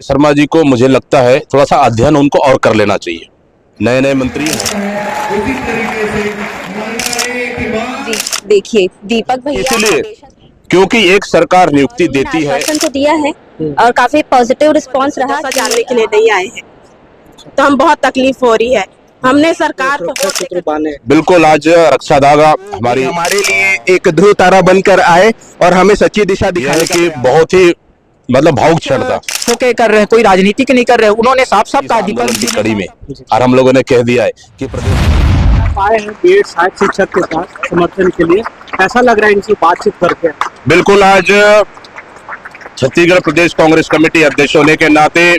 शर्मा जी को मुझे लगता है थोड़ा सा अध्ययन उनको और कर लेना चाहिए। नए नए मंत्री हैं। जी देखिए दीपक भैया इसलिए क्योंकि एक सरकार नियुक्ति देती है, आश्वासन तो दिया है और काफी पॉजिटिव रिस्पांस रहा। जानने के लिए नहीं आए हैं तो हम बहुत तकलीफ हो रही है। हमने सरकार को वोट देकर बिल्कुल आज रक्षा धागा हमारे लिए एक ध्रुव तारा बनकर आए और हमें सच्ची दिशा दिखाने की बहुत ही भावुक क्षण था। के कर रहे हैं, कोई राजनीति के नहीं कर रहे हैं। उन्होंने साफ साफ कहा आंदोलन की कड़ी में और हम लोगों ने कह दिया है कि प्रदेश आए हैं बीएड सहायक शिक्षक के साथ समर्थन के लिए। ऐसा लग रहा है इनसे बातचीत करके। बिल्कुल आज छत्तीसगढ़ प्रदेश कांग्रेस कमेटी अध्यक्ष होने के नाते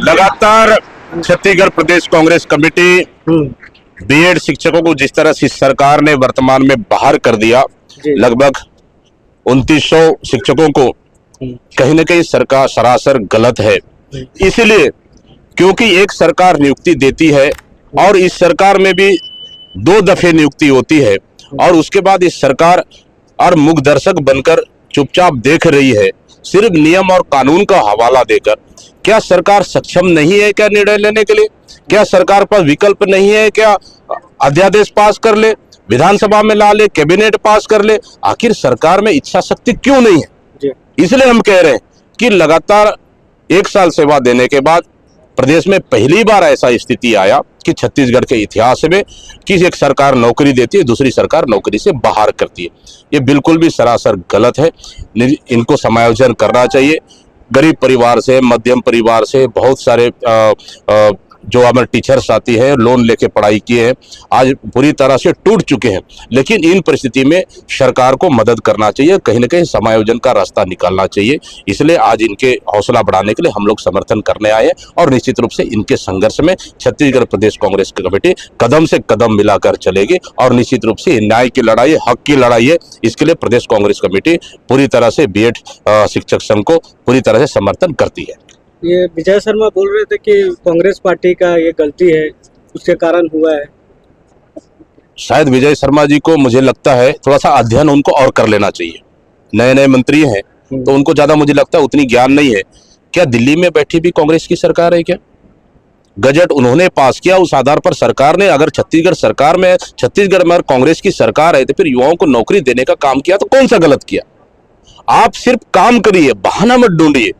लगातार छत्तीसगढ़ प्रदेश कांग्रेस कमेटी बीएड शिक्षकों को जिस तरह से सरकार ने वर्तमान में बाहर कर दिया, लगभग 2900 शिक्षकों को, कहीं ना कहीं सरकार सरासर गलत है। इसलिए क्योंकि एक सरकार नियुक्ति देती है और इस सरकार में भी 2 दफे नियुक्ति होती है और उसके बाद इस सरकार और मुख दर्शक बनकर चुपचाप देख रही है, सिर्फ नियम और कानून का हवाला देकर। क्या सरकार सक्षम नहीं है क्या निर्णय लेने के लिए? क्या सरकार पर विकल्प नहीं है क्या? अध्यादेश पास कर ले, विधानसभा में ला ले, कैबिनेट पास कर ले। आखिर सरकार में इच्छा शक्ति क्यों नहीं है? इसलिए हम कह रहे हैं कि लगातार 1 साल सेवा देने के बाद प्रदेश में पहली बार ऐसा स्थिति आया कि छत्तीसगढ़ के इतिहास में कि एक सरकार नौकरी देती है, दूसरी सरकार नौकरी से बाहर करती है। ये बिल्कुल भी सरासर गलत है। इनको समायोजन करना चाहिए। गरीब परिवार से, मध्यम परिवार से बहुत सारे जो हमारे टीचर साथी हैं, लोन लेके पढ़ाई किए हैं, आज पूरी तरह से टूट चुके हैं। लेकिन इन परिस्थिति में सरकार को मदद करना चाहिए, कहीं ना कहीं समायोजन का रास्ता निकालना चाहिए। इसलिए आज इनके हौसला बढ़ाने के लिए हम लोग समर्थन करने आए हैं और निश्चित रूप से इनके संघर्ष में छत्तीसगढ़ प्रदेश कांग्रेस कमेटी कदम से कदम मिलाकर चलेगी और निश्चित रूप से न्याय की लड़ाई, हक की लड़ाई है। इसके लिए प्रदेश कांग्रेस कमेटी पूरी तरह से बीएड शिक्षक संघ को पूरी तरह से समर्थन करती है। ये विजय शर्मा बोल रहे थे कि कांग्रेस पार्टी का ये गलती है, उसके कारण हुआ है। शायद विजय शर्मा जी को मुझे लगता है थोड़ा सा अध्ययन उनको और कर लेना चाहिए। नए नए मंत्री हैं तो उनको ज्यादा मुझे लगता है उतनी ज्ञान नहीं है। क्या दिल्ली में बैठी भी कांग्रेस की सरकार है क्या? गजट उन्होंने पास किया, उस आधार पर सरकार ने अगर छत्तीसगढ़ में कांग्रेस की सरकार है तो फिर युवाओं को नौकरी देने का काम किया तो कौन सा गलत किया? आप सिर्फ काम करिए, बहाना मत ढूंढिए।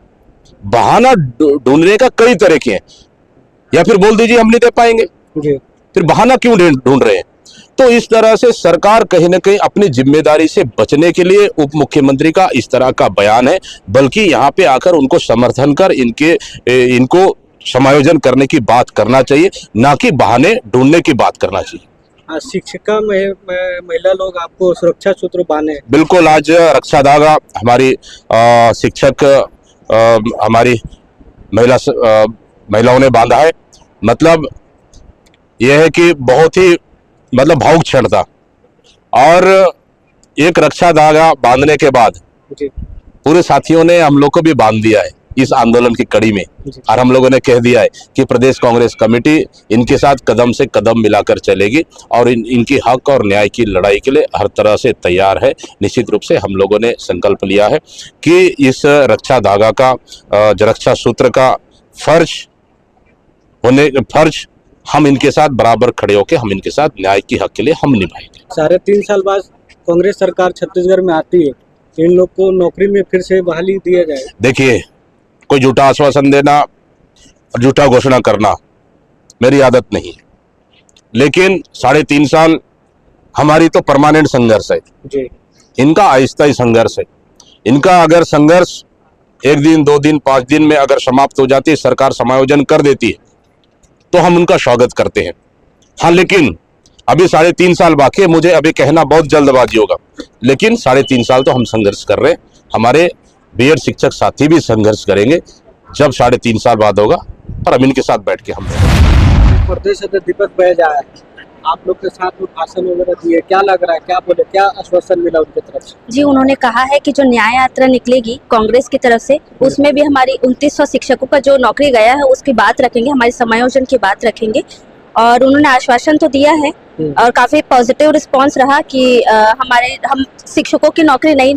बहाना ढूंढने का कई तरह के हैं, या फिर बोल दीजिए हम नहीं दे पाएंगे, फिर बहाना क्यों ढूंढ रहे हैं? तो इस तरह से सरकार कहीं ना कहीं अपनी जिम्मेदारी से बचने के लिए उप मुख्यमंत्री का इस तरह का बयान है, बल्कि यहाँ पे आकर उनको समर्थन कर इनको समायोजन करने की बात करना चाहिए, ना कि बहाने ढूंढने की बात करना चाहिए। शिक्षिका महिला लोग आपको सुरक्षा सूत्र बांधे। बिल्कुल आज रक्षा धागा हमारी शिक्षक हमारी महिलाओं ने बांधा है। मतलब यह है कि बहुत ही भावुक क्षण था और एक रक्षा धागा बांधने के बाद पूरे साथियों ने हम लोग को भी बांध दिया है इस आंदोलन की कड़ी में और हम लोगों ने कह दिया है कि प्रदेश कांग्रेस कमेटी इनके साथ कदम से कदम मिलाकर चलेगी और इनकी हक और न्याय की लड़ाई के लिए हर तरह से तैयार है। निश्चित रूप से हम लोगों ने संकल्प लिया है कि इस रक्षा धागा का रक्षा सूत्र का फर्ज हम इनके साथ बराबर खड़े होकर हम इनके साथ न्याय की हक के लिए हम निभाएंगे। 3.5 साल बाद कांग्रेस सरकार छत्तीसगढ़ में आती है, इन लोग को नौकरी में फिर से बहाली दिया जाए। देखिए, कोई झूठा आश्वासन देना और झूठा घोषणा करना मेरी आदत नहीं है, लेकिन 3.5 साल हमारी तो परमानेंट संघर्ष है जी। इनका अस्थायी संघर्ष है। इनका अगर संघर्ष 1 दिन 2 दिन 5 दिन में अगर समाप्त हो जाती है, सरकार समायोजन कर देती है, तो हम उनका स्वागत करते हैं। हाँ, लेकिन अभी 3.5 साल बाकी है। मुझे अभी कहना बहुत जल्दबाजी होगा, लेकिन 3.5 साल तो हम संघर्ष कर रहे हैं। हमारे बीएड शिक्षक साथी भी संघर्ष करेंगे। जब 3.5 साल बाद होगा पर हम इनके साथ बैठ के हम प्रदेश अध्यक्ष दीपक भैया आए, आप लोग के साथ में भाषण वगैरह दिए, क्या लग रहा है, क्या बोले, क्या आश्वासन मिला उनकी तरफ से? जी, उन्होंने कहा है कि जो न्याय यात्रा निकलेगी कांग्रेस की तरफ से, उसमें भी हमारी 2900 शिक्षकों का जो नौकरी गया है उसकी बात रखेंगे, हमारे समायोजन की बात रखेंगे। और उन्होंने आश्वासन तो दिया है और काफी पॉजिटिव रिस्पांस रहा कि हम शिक्षकों की नौकरी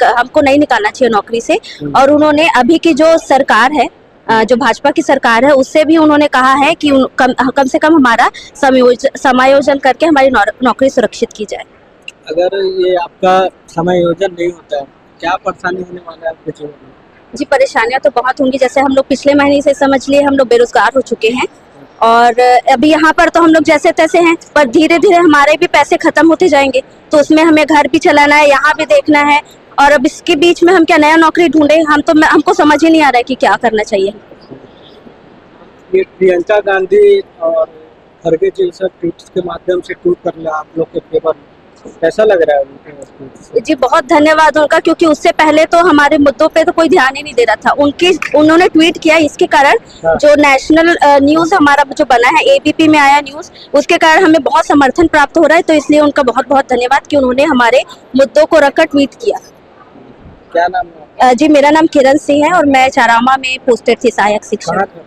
हमको नहीं निकालना चाहिए नौकरी से। और उन्होंने अभी की जो सरकार है, जो भाजपा की सरकार है, उससे भी उन्होंने कहा है कि कम से कम हमारा समायोजन करके हमारी नौकरी सुरक्षित की जाए। अगर ये आपका समायोजन नहीं होता है, क्या परेशानी होने वाला है आपके जीवन में? जी, परेशानियां तो बहुत होंगी। जैसे हम लोग पिछले महीने से समझ लिए हम लोग बेरोजगार हो चुके हैं, और अभी यहाँ पर तो हम लोग जैसे तैसे हैं, पर धीरे धीरे हमारे भी पैसे खत्म होते जाएंगे, तो उसमें हमें घर भी चलाना है, यहाँ भी देखना है, और अब इसके बीच में हम क्या नया नौकरी ढूंढे? हमको समझ ही नहीं आ रहा है कि क्या करना चाहिए। ये प्रियंका गांधी और खड़गे जी सब ट्वीट्स के माध्यम से ट्वीट कर लिया आप लोग के फेवर में, कैसा लग रहा है उनके? जी, बहुत धन्यवाद उनका, क्योंकि उससे पहले तो हमारे मुद्दों पे तो कोई ध्यान ही नहीं दे रहा था। उन्होंने ट्वीट किया, इसके कारण जो नेशनल न्यूज हमारा जो बना है, एबीपी में आया न्यूज, उसके कारण हमें बहुत समर्थन प्राप्त हो रहा है। तो इसलिए उनका बहुत बहुत धन्यवाद कि उन्होंने हमारे मुद्दों को रखकर ट्वीट किया। क्या नाम है? जी, मेरा नाम किरण सिंह है और मैं चारामा में पोस्टेड थी सहायक शिक्षक।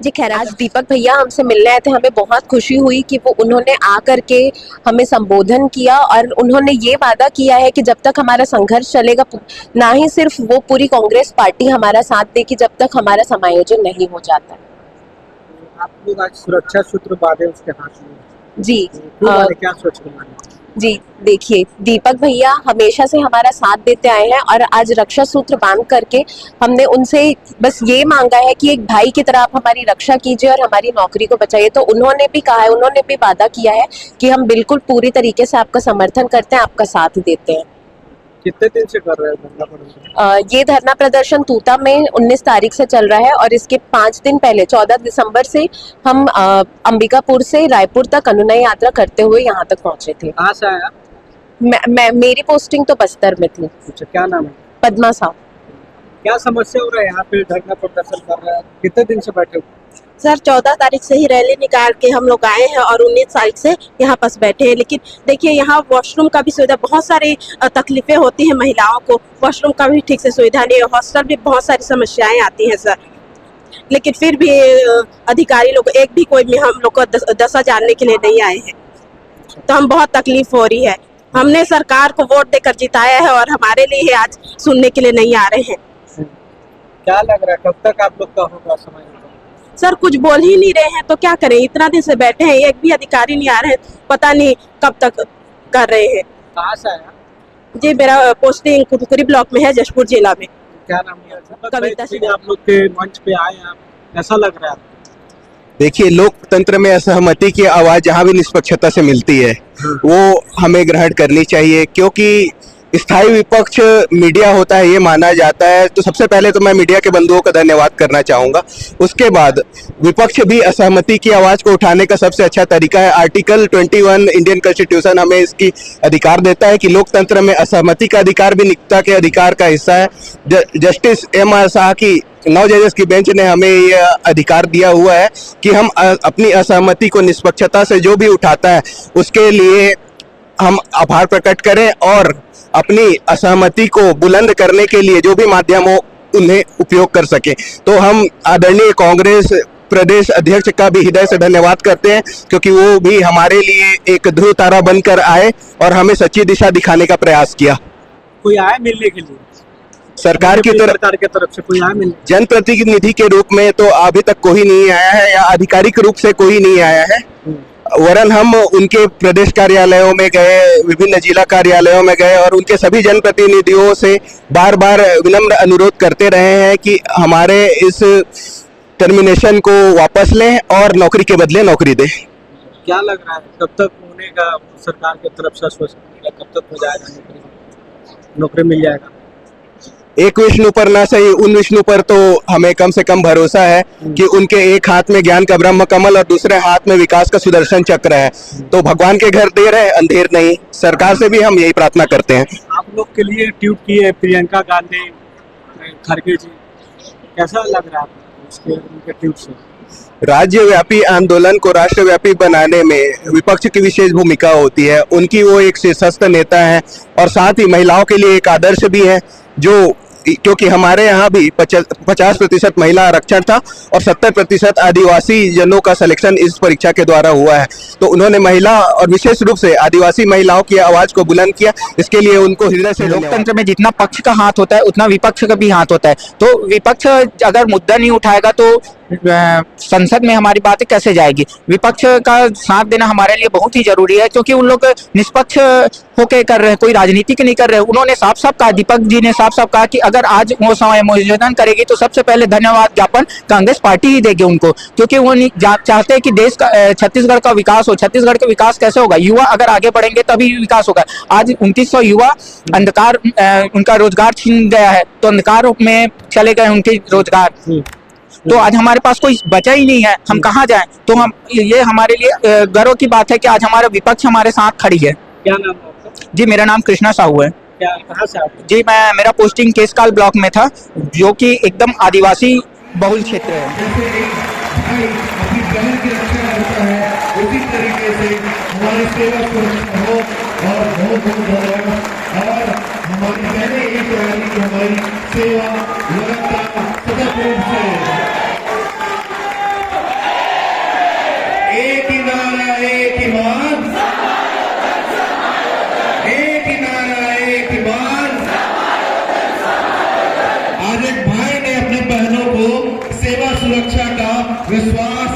जी, खैर, आज दीपक भैया हमसे मिलने आए थे, हमें बहुत खुशी हुई कि वो उन्होंने आकर के हमें संबोधन किया, और उन्होंने ये वादा किया है कि जब तक हमारा संघर्ष चलेगा, ना ही सिर्फ वो पूरी कांग्रेस पार्टी हमारा साथ देगी जब तक हमारा समायोजन नहीं हो जाता। आप लोग आज सुरक्षा सूत्र बांधे उसके हाथ में जी, क्या सोच रहे हैं? जी देखिए, दीपक भैया हमेशा से हमारा साथ देते आए हैं, और आज रक्षा सूत्र बांध करके हमने उनसे बस ये मांगा है कि एक भाई की तरह आप हमारी रक्षा कीजिए और हमारी नौकरी को बचाइए। तो उन्होंने भी कहा है, उन्होंने भी वादा किया है कि हम बिल्कुल पूरी तरीके से आपका समर्थन करते हैं, आपका साथ देते हैं। कितने दिन से कर रहे हैं धरना प्रदर्शन? ये धरना प्रदर्शन तूता में 19 तारीख से चल रहा है, और इसके 5 दिन पहले 14 दिसंबर से हम अंबिकापुर से रायपुर तक अनुनय यात्रा करते हुए यहाँ तक पहुंचे थे। कहाँ से आया? मेरी पोस्टिंग तो बस्तर में थी। अच्छा, क्या नाम है? पद्मा साहब। क्या समस्या हो रहा है यहाँ पे धरना प्रदर्शन कर रहे हैं? कितने दिन से बैठे हो? सर, 14 तारीख से ही रैली निकाल के हम लोग आए हैं और 19 तारीख से यहाँ पास बैठे हैं। लेकिन देखिए, यहाँ वॉशरूम का भी सुविधा, बहुत सारी तकलीफें होती हैं महिलाओं को, वॉशरूम का भी ठीक से सुविधा नहीं है, हॉस्टल भी बहुत सारी समस्याएं आती हैं सर। लेकिन फिर भी अधिकारी लोग एक भी कोई भी हम लोग को दशा जानने के लिए नहीं आए हैं, तो हम बहुत तकलीफ हो रही है। हमने सरकार को वोट देकर जिताया है और हमारे लिए आज सुनने के लिए नहीं आ रहे हैं। क्या लग रहा है कब तक आप लोग का होगा समय? सर, कुछ बोल ही नहीं रहे हैं, तो क्या करें? इतना दिन से बैठे हैं, एक भी अधिकारी नहीं आ रहे हैं, पता नहीं कब तक कर रहे हैं। कहाँ से आया? जी, मेरा पोस्टिंग कुटकुरी ब्लॉक में है, जशपुर जिला में। क्या नाम है? कविता सिंह। आप लोग के मंच पे आए हैं, कैसा लग रहा है? देखिए, लोकतंत्र में असहमति की आवाज जहाँ भी निष्पक्षता से मिलती है वो हमें ग्रहण करनी चाहिए, क्योंकि स्थायी विपक्ष मीडिया होता है ये माना जाता है। तो सबसे पहले तो मैं मीडिया के बंधुओं का धन्यवाद करना चाहूँगा। उसके बाद विपक्ष भी असहमति की आवाज़ को उठाने का सबसे अच्छा तरीका है। आर्टिकल 21 इंडियन कॉन्स्टिट्यूशन हमें इसकी अधिकार देता है कि लोकतंत्र में असहमति का अधिकार भी निकता के अधिकार का हिस्सा है। Justice M.R. शाह की 9 जजेस की बेंच ने हमें यह अधिकार दिया हुआ है कि हम अपनी असहमति को निष्पक्षता से जो भी उठाता है उसके लिए हम आभार प्रकट करें, और अपनी असहमति को बुलंद करने के लिए जो भी माध्यम हो उन्हें उपयोग कर सके। तो हम आदरणीय कांग्रेस प्रदेश अध्यक्ष का भी हृदय से धन्यवाद करते हैं, क्योंकि वो भी हमारे लिए एक ध्रुव तारा बनकर आए और हमें सच्ची दिशा दिखाने का प्रयास किया। कोई आया मिलने के लिए? सरकार की तरफ से कोई आया मिलने? जनप्रतिनिधि के रूप में तो अभी तक कोई नहीं आया है, या आधिकारिक रूप से कोई नहीं आया है, वरन हम उनके प्रदेश कार्यालयों में गए, विभिन्न जिला कार्यालयों में गए और उनके सभी जनप्रतिनिधियों से बार बार विनम्र अनुरोध करते रहे हैं कि हमारे इस टर्मिनेशन को वापस लें और नौकरी के बदले नौकरी दें। क्या लग रहा है कब तक होने का सरकार की तरफ से आश्वासन मिलेगा? कब तक हो जाएगा नौकरी मिल जाएगा? एक विष्णु पर ना सही, उन विष्णु पर तो हमें कम से कम भरोसा है कि उनके एक हाथ में ज्ञान का ब्रह्म कमल और दूसरे हाथ में विकास का सुदर्शन चक्र है। तो भगवान के घर देर है, अंधेर नहीं। सरकार से भी हम यही प्रार्थना करते हैं। आप लोग के लिए ट्वीट किए प्रियंका गांधी, खड़गे जी, कैसा लग रहा है उनके ट्वीट से? राज्यव्यापी आंदोलन को राष्ट्रव्यापी बनाने में विपक्ष की विशेष भूमिका होती है। उनकी वो एक शीर्षस्थ नेता है और साथ ही महिलाओं के लिए एक आदर्श भी है, जो क्योंकि हमारे यहाँ भी 50% महिला आरक्षण था और 70% आदिवासी जनों का सिलेक्शन इस परीक्षा के द्वारा हुआ है। तो उन्होंने महिला और विशेष रूप से आदिवासी महिलाओं की आवाज को बुलंद किया, इसके लिए उनको हृदय से लोकतंत्र में जितना पक्ष का हाथ होता है उतना विपक्ष का भी हाथ होता है। तो विपक्ष अगर मुद्दा नहीं उठाएगा तो संसद में हमारी बातें कैसे जाएगी। विपक्ष का साथ देना हमारे लिए बहुत ही जरूरी है, क्योंकि उन लोग निष्पक्ष होके कर रहे हैं, कोई राजनीति नहीं कर रहे हैं। उन्होंने साफ साफ कहा, दीपक जी ने साफ साफ कहा कि अगर आज वो समायोजन करेगी तो सबसे पहले धन्यवाद ज्ञापन कांग्रेस पार्टी ही देगी उनको, क्योंकि वो चाहते हैं कि देश का छत्तीसगढ़ का विकास हो। छत्तीसगढ़ का विकास कैसे होगा? युवा अगर आगे बढ़ेंगे तभी विकास होगा। आज 2900 युवा अंधकार, उनका रोजगार छीन गया है, तो अंधकार में चले गए उनके रोजगार। तो आज हमारे पास कोई बचा ही नहीं है, हम कहाँ जाएं? तो हम, ये हमारे लिए गर्व की बात है कि आज हमारा विपक्ष हमारे साथ खड़ी है। क्या नाम है आपका? जी, मेरा नाम कृष्णा साहू है। क्या, कहाँ से आप? जी, मेरा पोस्टिंग केसकाल ब्लॉक में था, जो कि एकदम आदिवासी बहुल क्षेत्र है। उसी तरीके से हमारी सेवा सुरक्षा हो और बहुत बहुत धन्यवाद। और हमारी पहले ये तैयारी की हमारी सेवा लगातार सतत रूप से एक ही नारा एक ईमान, एक ही नारा एक ईमान। आज एक भाई ने अपनी बहनों को सेवा सुरक्षा का विश्वास